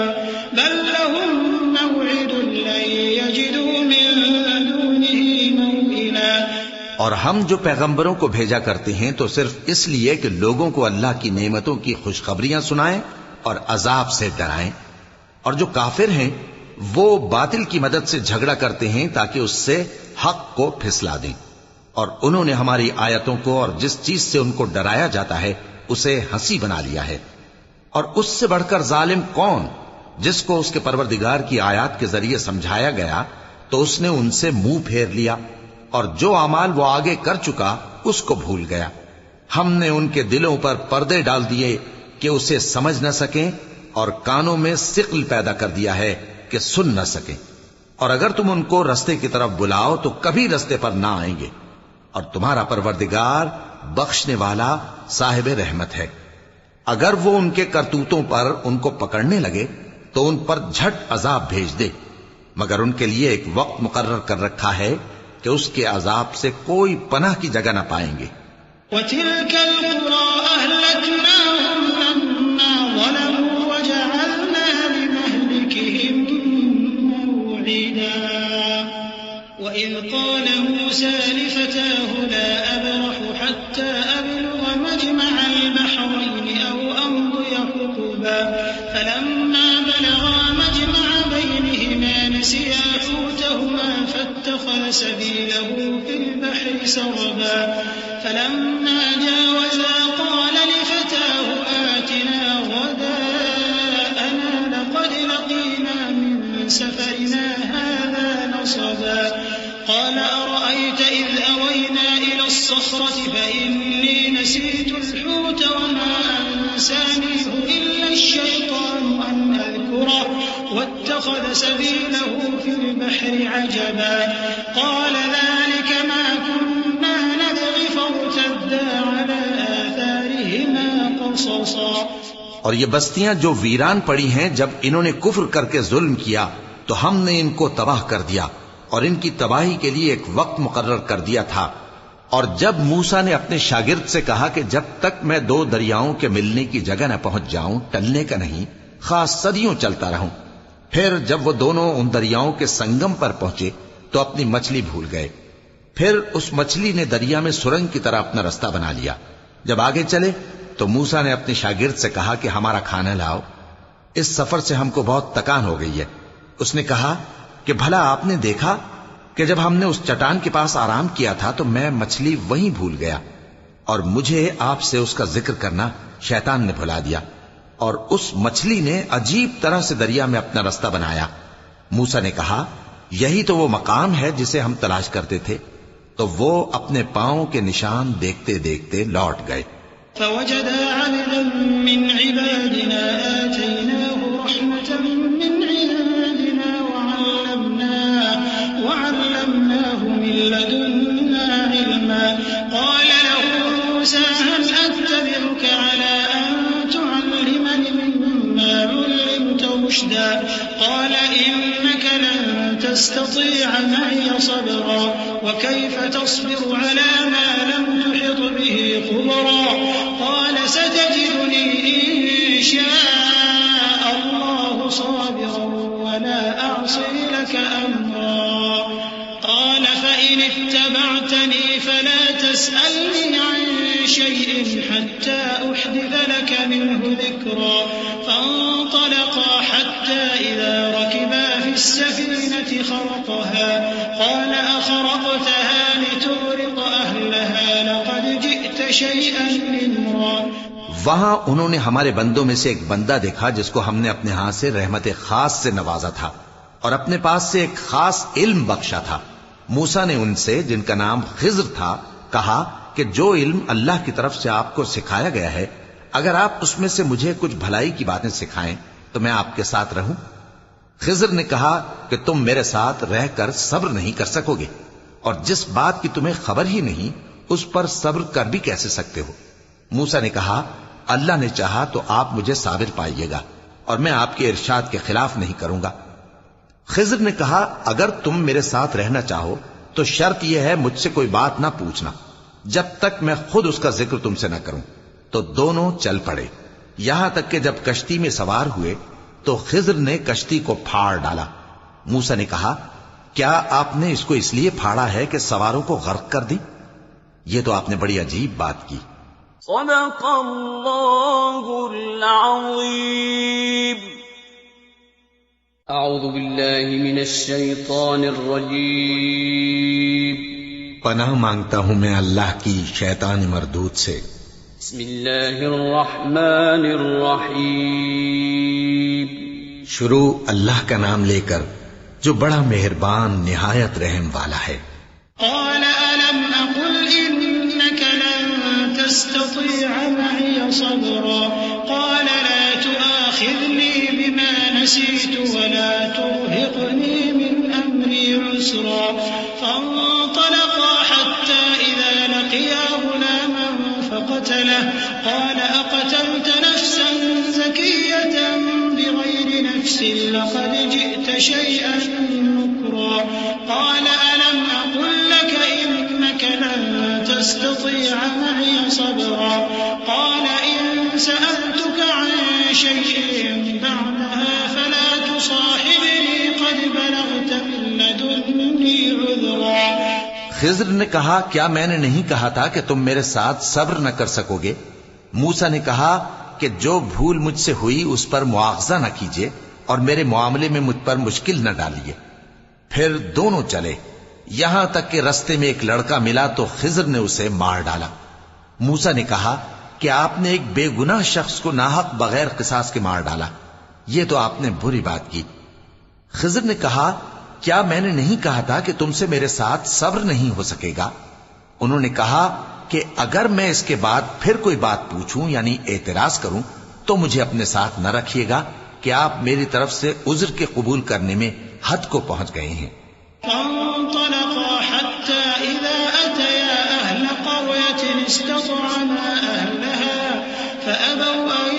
بَل لَّهُم مَّوْعِدٌ لَّن يَجِدُوا مِن دُونِهِ مَوْئِلًا۔ اور ہم جو پیغمبروں کو بھیجا کرتے ہیں تو صرف اس لیے کہ لوگوں کو اللہ کی نعمتوں کی خوشخبریاں سنائیں اور عذاب سے ڈرائیں، اور جو کافر ہیں وہ باطل کی مدد سے جھگڑا کرتے ہیں تاکہ اس سے حق کو پھسلا دیں، اور انہوں نے ہماری آیتوں کو اور جس چیز سے ان کو ڈرایا جاتا ہے اسے ہنسی بنا لیا ہے۔ اور اس سے بڑھ کر ظالم کون جس کو اس کے پروردگار کی آیات کے ذریعے سمجھایا گیا تو اس نے ان سے منہ پھیر لیا، اور جو اعمال وہ آگے کر چکا اس کو بھول گیا۔ ہم نے ان کے دلوں پر پردے ڈال دیے کہ اسے سمجھ نہ سکیں، اور کانوں میں ثقل پیدا کر دیا ہے کہ سن نہ سکیں، اور اگر تم ان کو رستے کی طرف بلاؤ تو کبھی رستے پر نہ آئیں گے، اور تمہارا پروردگار بخشنے والا صاحب رحمت ہے۔ اگر وہ ان کے کرتوتوں پر ان کو پکڑنے لگے تو ان پر جھٹ عذاب بھیج دے، مگر ان کے لیے ایک وقت مقرر کر رکھا ہے کہ اس کے عذاب سے کوئی پناہ کی جگہ نہ پائیں گے۔ وَتِلْكَ الْقُرَىٰ أَهْلَكْنَاهُمْ لَمَّا ظَلَمُوا وَجَعَلْنَا لِمَهْلِكِهِم مَّوْعِدًا وَإِذْ قَالَ مُوسَىٰ لِفَتَاهُ لَا أَبْرَحُ حَتَّىٰ أَبْلُغَ مَجْمَعَ الْبَحْرَيْنِ أَوْ أَمْضِيَ حُقُبًا فَلَمَّا بَلَغَا مَجْمَعَ بَيْنِهِمَا نَسِيَا حُوتَهُمَا فَاتَّخَذَ سَبِيلَهُ فِي الْبَحْرِ سَرَبًا فَلَمَّا جَاوَزَا قَالَ لِفَتَاهُ آتِنَا غَدَاءَنَا لَقَدْ لَقِينَا مِن سَفَرِنَا هَٰذَا نَصَبًا قَالَ أَرَأَيْتَ إِذْ أَوَيْنَا إِلَى الصَّخْرَةِ فَإِنِّي نَسِيتُ الْحُوتَ وَمَا أَنسَانِيهُ إِلَّا الشَّيْطَانُ أَنْ أَذْكُرَهُ وَاتَّخَذَ سَبِيلَهُ فِي الْبَحْرِ عَجَبًا قَالَ ذَٰلِكَ مَا كُنَّا خالصا اور یہ بستیاں جو ویران پڑی ہیں، جب انہوں نے کفر کر کے ظلم کیا تو ہم نے ان کو تباہ کر دیا اور ان کی تباہی کے لیے ایک وقت مقرر کر دیا تھا۔ اور جب موسیٰ نے اپنے شاگرد سے کہا کہ جب تک میں دو دریاؤں کے ملنے کی جگہ نہ پہنچ جاؤں ٹلنے کا نہیں، خاص صدیوں چلتا رہوں۔ پھر جب وہ دونوں ان دریاؤں کے سنگم پر پہنچے تو اپنی مچھلی بھول گئے۔ پھر اس مچھلی نے دریا میں سرنگ کی طرح اپنا رستہ بنا لیا۔ جب آگے چلے تو موسیٰ نے اپنے شاگرد سے کہا کہ ہمارا کھانا لاؤ، اس سفر سے ہم کو بہت تکان ہو گئی ہے۔ اس نے کہا کہ بھلا آپ نے دیکھا کہ جب ہم نے اس چٹان کے پاس آرام کیا تھا تو میں مچھلی وہیں بھول گیا، اور مجھے آپ سے اس کا ذکر کرنا شیطان نے بھلا دیا، اور اس مچھلی نے عجیب طرح سے دریا میں اپنا رستہ بنایا۔ موسیٰ نے کہا یہی تو وہ مقام ہے جسے ہم تلاش کرتے تھے۔ تو وہ اپنے پاؤں کے نشان دیکھتے دیکھتے لوٹ گئے۔ فوجدا عبدا من عبادنا آتيناه رحمة من عندنا وعلمناه من لدنا علما قال له موسى هل أتبعك على أن تعلمني مما علمت رشدا قال إنك لن تستطيع معي صبرا وكيف تصبر على ما لم تحط به خبرا قال ستجدني إن شاء الله صابرا ولا أعصي لك أمرا قال فإن اتبعتني فلا تسألني عن شيء حتى أحدث لك منه ذكرا فانطلقا حتى إذا ركبا في السفينة خرقها قال أخرقتها لتغرق أهلها لقد جئت شيئا إمرا۔ وہاں انہوں نے ہمارے بندوں میں سے ایک بندہ دیکھا جس کو ہم نے اپنے ہاں سے رحمت خاص سے نوازا تھا اور اپنے پاس سے ایک خاص علم بخشا تھا۔ موسیٰ نے ان سے جن کا نام خضر تھا کہا کہ جو علم اللہ کی طرف سے آپ کو سکھایا گیا ہے اگر آپ اس میں سے مجھے کچھ بھلائی کی باتیں سکھائیں تو میں آپ کے ساتھ رہوں۔ خضر نے کہا کہ تم میرے ساتھ رہ کر صبر نہیں کر سکو گے، اور جس بات کی تمہیں خبر ہی نہیں اس پر صبر کر بھی کیسے سکتے ہو؟ موسیٰ نے کہا اللہ نے چاہا تو آپ مجھے صابر پائیے گا اور میں آپ کے ارشاد کے خلاف نہیں کروں گا۔ خضر نے کہا اگر تم میرے ساتھ رہنا چاہو تو شرط یہ ہے مجھ سے کوئی بات نہ پوچھنا جب تک میں خود اس کا ذکر تم سے نہ کروں۔ تو دونوں چل پڑے، یہاں تک کہ جب کشتی میں سوار ہوئے تو خضر نے کشتی کو پھاڑ ڈالا۔ موسیٰ نے کہا کیا آپ نے اس کو اس لیے پھاڑا ہے کہ سواروں کو غرق کر دی؟ یہ تو آپ نے بڑی عجیب بات کی۔ صدق اللہ العظیم۔ اعوذ باللہ من الشیطان الرجیم۔ پناہ مانگتا ہوں میں اللہ کی شیطان مردود سے۔ بسم اللہ الرحمن الرحیم۔ شروع اللہ کا نام لے کر جو بڑا مہربان نہایت رحم والا ہے۔ قال ألم أقل إنك لن تستطيع معي صبرا قال لا تؤاخذني بما نسيت ولا ترهقني من أمري عسرا فانطلقا حتى إذا لقيا غلاما فقتله قال أقتلت نفسا زكية بغير نفس لقد جئت شيئا نكرا قال ألم أقل لك إنك لن تستطيع معي صبرا قال إن سألتك عن شيء بعدها فلا تصاحبني قد بلغت من لدني عذرا۔ خضر نے کہا کیا میں نے نہیں کہا تھا کہ تم میرے ساتھ صبر نہ کر سکو گے؟ موسیٰ نے کہا کہ جو بھول مجھ سے ہوئی اس پر مواخذہ نہ کیجیے اور میرے معاملے میں مجھ پر مشکل نہ ڈالیے۔ پھر دونوں چلے یہاں تک کہ رستے میں ایک لڑکا ملا تو خضر نے اسے مار ڈالا۔ موسیٰ نے کہا کہ آپ نے ایک بے گناہ شخص کو ناحق بغیر قصاص کے مار ڈالا، یہ تو آپ نے بری بات کی۔ خضر نے کہا کیا میں نے نہیں کہا تھا کہ تم سے میرے ساتھ صبر نہیں ہو سکے گا؟ انہوں نے کہا کہ اگر میں اس کے بعد پھر کوئی بات پوچھوں یعنی اعتراض کروں تو مجھے اپنے ساتھ نہ رکھیے گا کہ آپ میری طرف سے عذر کے قبول کرنے میں حد کو پہنچ گئے ہیں۔ فانطلقا حتى إذا أتيا أهل قرية استطعما أهلها فأبوا أن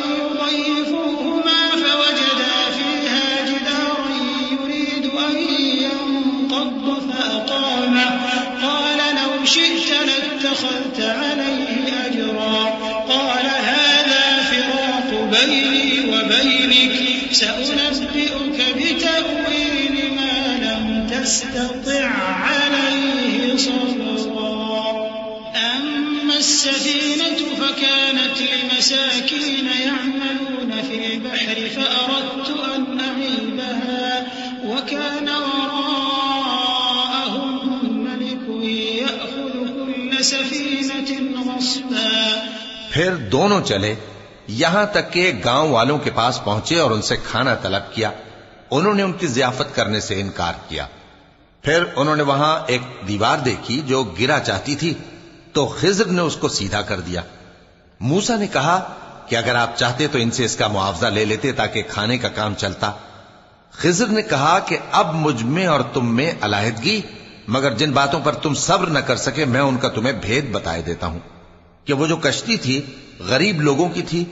بيني وبينك سأنبئك بتأويل ما لم تستطع عليه صبرا أما السفينة فكانت لمساكين يعملون في البحر فأردت أن أعيبها وكان وراءهم ملك يأخذ كل سفينة غصبا. پھر دونوں چلے یہاں تک کہ گاؤں والوں کے پاس پہنچے اور ان سے کھانا طلب کیا. انہوں نے ان کی ضیافت کرنے سے انکار کیا. پھر انہوں نے وہاں ایک دیوار دیکھی جو گرا چاہتی تھی تو خضر نے اس کو سیدھا کر دیا. موسیٰ نے کہا کہ اگر آپ چاہتے تو ان سے اس کا معاوضہ لے لیتے تاکہ کھانے کا کام چلتا. خضر نے کہا کہ اب مجھ میں اور تم میں علیحدگی، مگر جن باتوں پر تم صبر نہ کر سکے میں ان کا تمہیں بھید بتائے دیتا ہوں کہ وہ جو کشتی تھی غریب لوگوں کی تھی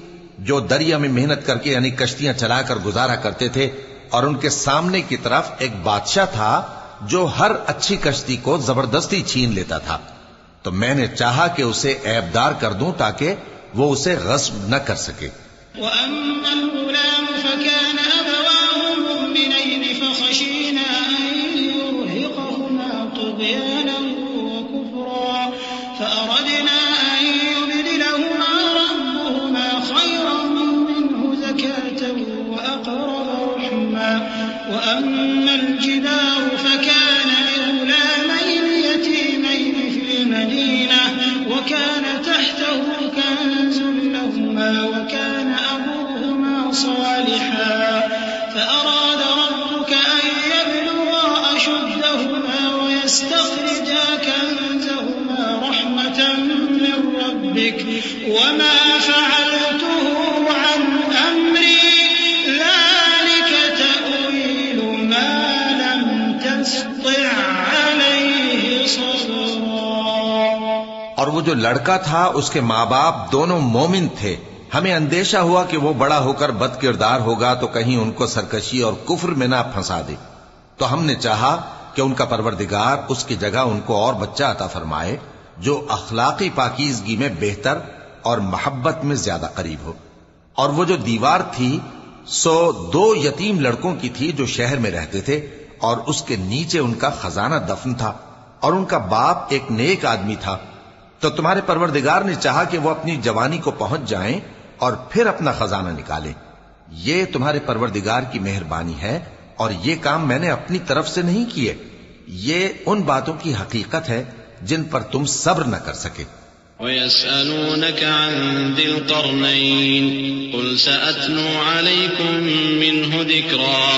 جو دریا میں محنت کر کے یعنی کشتیاں چلا کر گزارا کرتے تھے، اور ان کے سامنے کی طرف ایک بادشاہ تھا جو ہر اچھی کشتی کو زبردستی چھین لیتا تھا. تو میں نے چاہا کہ اسے عیبدار کر دوں تاکہ وہ اسے غصب نہ کر سکے. وأما الغلام فكان أبواه مؤمنين فخشينا أن يرهقهما طغيانا وكفرا فأردنا أن يبدلهما ربهما خيرا منه زكاة وأقرب رحما. وأما الجدار فكان لغلامين يتيمين في المدينة وكان تحته كنز لهما وكان أبوهما صالحا فأراد ربك أن يبلغا أشدهما ويستخرجا كنزهما رحمة من ربك وما فعلته عن أمري ذلك تأويل ما لم تستطع عليه صبرا. اور وہ جو لڑکا تھا اس کے ماں باپ دونوں مومن تھے. ہمیں اندیشہ ہوا کہ وہ بڑا ہو کر بد کردار ہوگا تو کہیں ان کو سرکشی اور کفر میں نہ پھنسا دے. تو ہم نے چاہا کہ ان کا پروردگار اس کی جگہ ان کو اور بچہ عطا فرمائے جو اخلاقی پاکیزگی میں بہتر اور محبت میں زیادہ قریب ہو. اور وہ جو دیوار تھی سو 2 یتیم لڑکوں کی تھی جو شہر میں رہتے تھے اور اس کے نیچے ان کا خزانہ دفن تھا اور ان کا باپ ایک نیک آدمی تھا. تو تمہارے پروردگار نے چاہا کہ وہ اپنی جوانی کو پہنچ جائیں اور پھر اپنا خزانہ نکالیں. یہ تمہارے پروردگار کی مہربانی ہے اور یہ کام میں نے اپنی طرف سے نہیں کیے. یہ ان باتوں کی حقیقت ہے جن پر تم صبر نہ کر سکے. وَيَسْأَلُونَكَ عَنْ ذِي الْقَرْنَيْنِ قُلْ سَأَتْلُو عَلَيْكُمْ مِنْهُ ذِكْرًا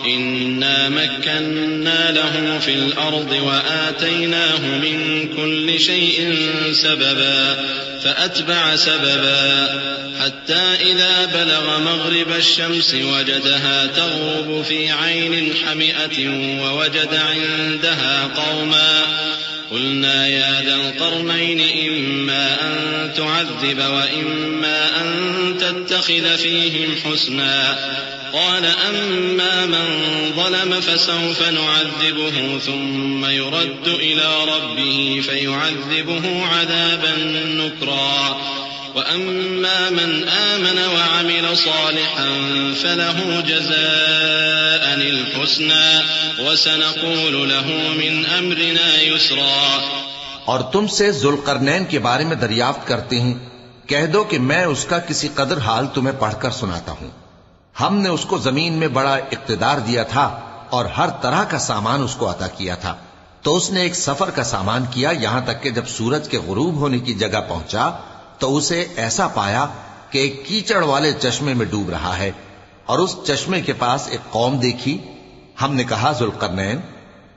إِنَّا مَكَّنَّا لَهُ فِي الْأَرْضِ وَآتَيْنَاهُ مِنْ كُلِّ شَيْءٍ سَبَبًا فَأَتْبَعَ سَبَبًا حَتَّى إِذَا بَلَغَ مَغْرِبَ الشَّمْسِ وَجَدَهَا تَغْرُبُ فِي عَيْنٍ حَمِئَةٍ وَوَجَدَ عِنْدَهَا قَوْمًا قلنا يا ذا القرنين إما أن تعذب وإما أن تتخذ فيهم حسنا قال أما من ظلم فسوف نعذبه ثم يرد إلى ربه فيعذبه عذابا نكرا وأما من آمن وعمل صالحا فله جزاء الحسنى وسنقول له من أمرنا يسرا. اور تم سے ذوالقرنین کے بارے میں دریافت کرتے ہیں. کہہ دو کہ میں اس کا کسی قدر حال تمہیں پڑھ کر سناتا ہوں. ہم نے اس کو زمین میں بڑا اقتدار دیا تھا اور ہر طرح کا سامان اس کو عطا کیا تھا. تو اس نے ایک سفر کا سامان کیا یہاں تک کہ جب سورج کے غروب ہونے کی جگہ پہنچا تو اسے ایسا پایا کہ ایک کیچڑ والے چشمے میں ڈوب رہا ہے اور اس چشمے کے پاس ایک قوم دیکھی. ہم نے کہا ذوالقرنین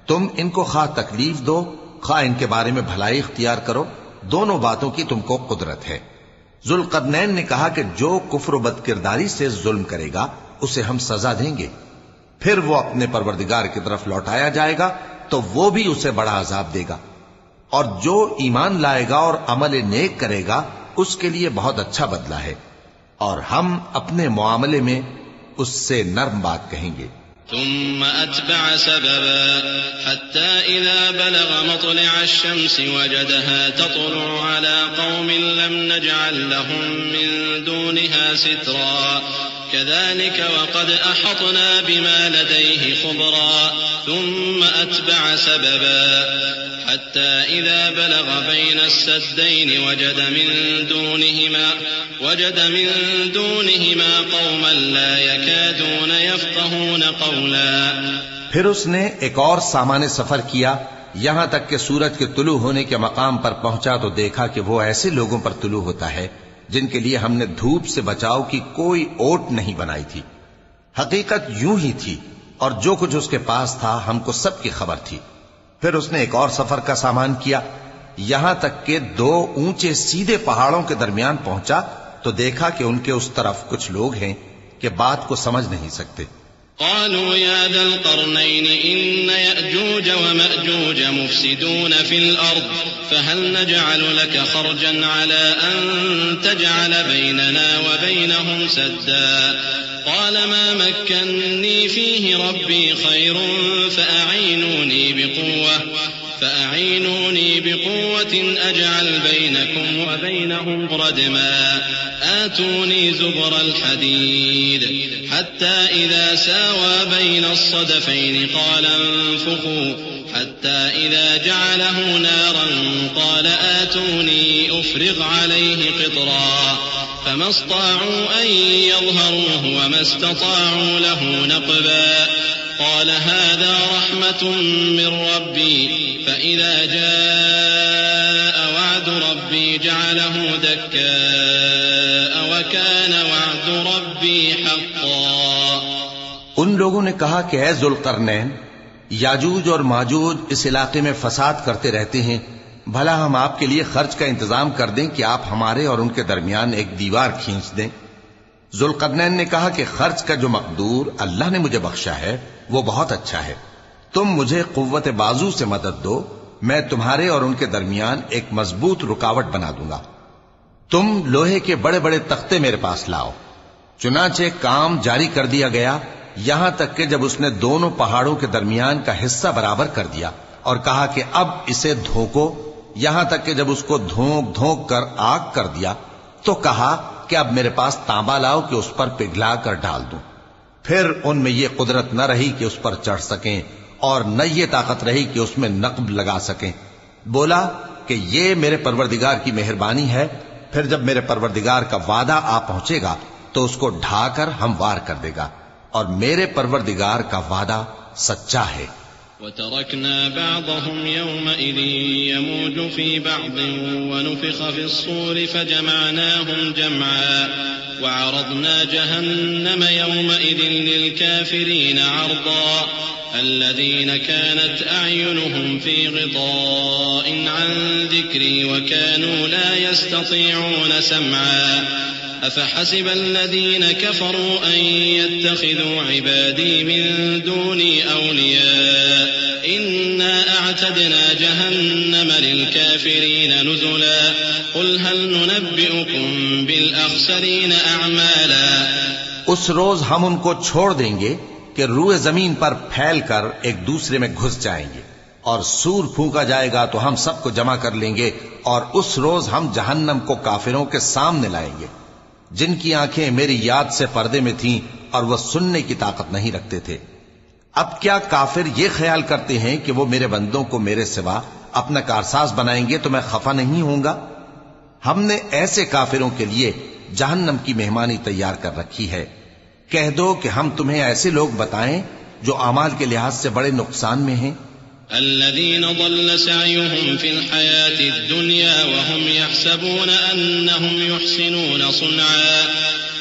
تم ان کو خواہ تکلیف دو خواہ ان کے بارے میں بھلائی اختیار کرو، دونوں باتوں کی تم کو قدرت ہے. ذوالقرنین نے کہا کہ جو کفر و بد کرداری سے ظلم کرے گا اسے ہم سزا دیں گے، پھر وہ اپنے پروردگار کی طرف لوٹایا جائے گا تو وہ بھی اسے بڑا عذاب دے گا، اور جو ایمان لائے گا اور عمل نیک کرے گا اس کے لیے بہت اچھا بدلہ ہے، اور ہم اپنے معاملے میں اس سے نرم بات کہیں گے. ثم أتبع سببا حتى إذا بلغ مطلع الشمس وجدها تطلع على قوم لم نجعل لهم من دونها سترا كذلك وقد أحطنا بما لديه خبرا ثم أتبع سببا حتى إذا بلغ بين السدين وجد من دونهما قوما لا يكادون يفقهون قولا. پھر اس نے ایک اور سامان سفر کیا یہاں تک کہ سورج کے طلوع ہونے کے مقام پر پہنچا تو دیکھا کہ وہ ایسے لوگوں پر طلوع ہوتا ہے جن کے لیے ہم نے دھوپ سے بچاؤ کی کوئی اوٹ نہیں بنائی تھی. حقیقت یوں ہی تھی اور جو کچھ اس کے پاس تھا ہم کو سب کی خبر تھی. پھر اس نے ایک اور سفر کا سامان کیا یہاں تک کہ 2 اونچے سیدھے پہاڑوں کے درمیان پہنچا تو دیکھا کہ ان کے اس طرف کچھ لوگ ہیں کہ بات کو سمجھ نہیں سکتے. قالوا يا ذا القرنين إن يأجوج ومأجوج مفسدون في الأرض فهل نجعل لك خرجا على أن تجعل بيننا وبينهم سدا قال ما مكنني فيه ربي خير فأعينوني بقوة أجعل بينكم وبينهم ردما آتوني زبر الحديد حتى إذا ساوى بين الصدفين قال انفخوا حتى إذا جعله نارا قال آتوني أفرغ عليه قطرا فما استطاعوا أن يظهروه وما استطاعوا له نقبا قال هذا رحمة من ربي فإذا جاء وعد ربي جعله دكاء وكان وعد ربي حقا. ان لوگوں نے کہا کہ اے ذوالقرنین یاجوج اور ماجوج اس علاقے میں فساد کرتے رہتے ہیں بھلا ہم آپ کے لیے خرچ کا انتظام کر دیں کہ آپ ہمارے اور ان کے درمیان ایک دیوار کھینچ دیں. ذوالقرنین نے کہا کہ خرچ کا جو مقدور اللہ نے مجھے بخشا ہے وہ بہت اچھا ہے. تم مجھے قوت بازو سے مدد دو میں تمہارے اور ان کے درمیان ایک مضبوط رکاوٹ بنا دوں گا. تم لوہے کے بڑے بڑے تختے میرے پاس لاؤ. چنانچہ کام جاری کر دیا گیا یہاں تک کہ جب اس نے دونوں پہاڑوں کے درمیان کا حصہ برابر کر دیا اور کہا کہ اب اسے دھوکو یہاں تک کہ جب اس کو دھونک دھونک کر آگ کر دیا تو کہا کہ اب میرے پاس تانبا لاؤ کہ اس پر پگھلا کر ڈال دوں. پھر ان میں یہ قدرت نہ رہی کہ اس پر چڑھ سکیں اور نہ یہ طاقت رہی کہ اس میں نقب لگا سکیں. بولا کہ یہ میرے پروردگار کی مہربانی ہے. پھر جب میرے پروردگار کا وعدہ آ پہنچے گا تو اس کو ڈھا کر ہموار کر دے گا اور میرے پروردگار کا وعدہ سچا ہے. وتركنا بعضهم يومئذ يموج في بعض ونفخ في الصور فجمعناهم جمعا وعرضنا جهنم يومئذ للكافرين عرضا الذين كانت أعينهم في غطاء عن ذكري وكانوا لا يستطيعون سمعا أفحسب الذين كفروا أن يتخذوا عبادي من دوني أولياء إنا أعتدنا جهنم للكافرين نزلا قل هل ننبئكم بالأخسرين أعمالا. اس روز ہم ان کو چھوڑ دیں گے کہ روئے زمین پر پھیل کر ایک دوسرے میں گھس جائیں گے اور سور پھونکا جائے گا تو ہم سب کو جمع کر لیں گے اور اس روز ہم جہنم کو کافروں کے سامنے لائیں گے جن کی آنکھیں میری یاد سے پردے میں تھیں اور وہ سننے کی طاقت نہیں رکھتے تھے. اب کیا کافر یہ خیال کرتے ہیں کہ وہ میرے بندوں کو میرے سوا اپنا کارساز بنائیں گے تو میں خفا نہیں ہوں گا؟ ہم نے ایسے کافروں کے لیے جہنم کی مہمانی تیار کر رکھی ہے. کہہ دو کہ ہم تمہیں ایسے لوگ بتائیں جو اعمال کے لحاظ سے بڑے نقصان میں ہیں. الذين ضل سعيهم في الحياة الدنيا وهم يحسبون أنهم يحسنون صنعا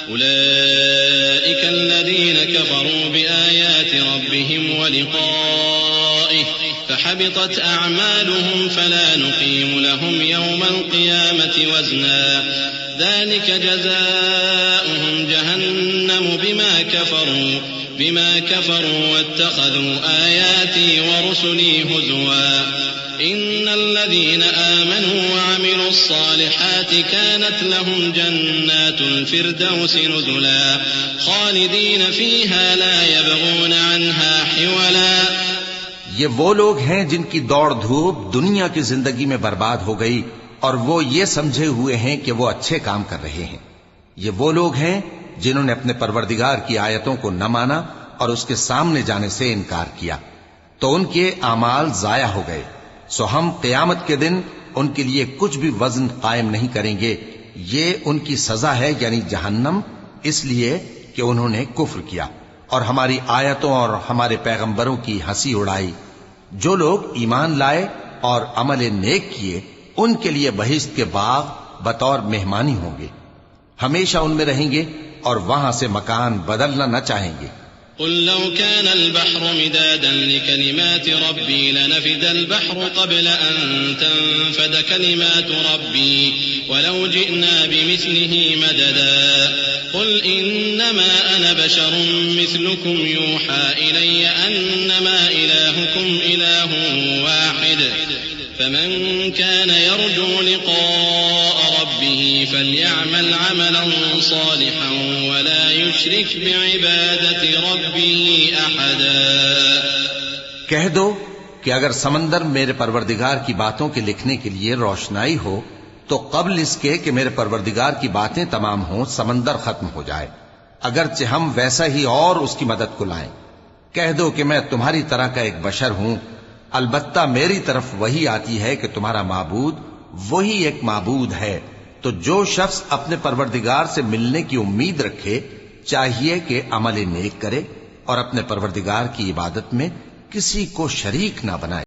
أولئك الذين كفروا بآيات ربهم ولقائه فحبطت أعمالهم فلا نقيم لهم يوم القيامة وزنا ذلك جزاؤهم جهنم بما كفروا واتخذوا آياتي ورسلي هزوا إن الذين آمنوا وعملوا الصالحات كانت لهم جنات الفردوس نزلا خالدين فيها لا يبغون عنها حولا. یہ وہ لوگ ہیں جن کی دوڑ دھوپ دنیا کی زندگی میں برباد ہو گئی اور وہ یہ سمجھے ہوئے ہیں کہ وہ اچھے کام کر رہے ہیں. یہ وہ لوگ ہیں جنہوں نے اپنے پروردگار کی آیتوں کو نہ مانا اور اس کے سامنے جانے سے انکار کیا تو ان کے اعمال ضائع ہو گئے. سو ہم قیامت کے دن ان کے لیے کچھ بھی وزن قائم نہیں کریں گے. یہ ان کی سزا ہے یعنی جہنم، اس لیے کہ انہوں نے کفر کیا اور ہماری آیتوں اور ہمارے پیغمبروں کی ہنسی اڑائی. جو لوگ ایمان لائے اور عمل نیک کیے ان کے لیے بہشت کے باغ بطور مہمانی ہوں گے، ہمیشہ ان میں رہیں گے اور وہاں سے مکان بدلنا نہ چاہیں گے. قل لو كان البحر مدادا لكلمات ربي لنفد البحر قبل أن تنفد كلمات ربي ولو جئنا بمثله مددا. قل إنما أنا بشر مثلكم يوحى إلي أنما إلهكم إله واحد فمن كان يرجو لقاء ربه فليعمل عملا صالحا ولا يشرك بعبادة ربه أحدا. کہہ دو کہ اگر سمندر میرے پروردگار کی باتوں کے لکھنے کے لیے روشنائی ہو تو قبل اس کے کہ میرے پروردگار کی باتیں تمام ہوں سمندر ختم ہو جائے، اگرچہ ہم ویسا ہی اور اس کی مدد کو لائیں. کہہ دو کہ میں تمہاری طرح کا ایک بشر ہوں، البتہ میری طرف وہی آتی ہے کہ تمہارا معبود وہی ایک معبود ہے. تو جو شخص اپنے پروردگار سے ملنے کی امید رکھے چاہیے کہ عمل نیک کرے اور اپنے پروردگار کی عبادت میں کسی کو شریک نہ بنائے.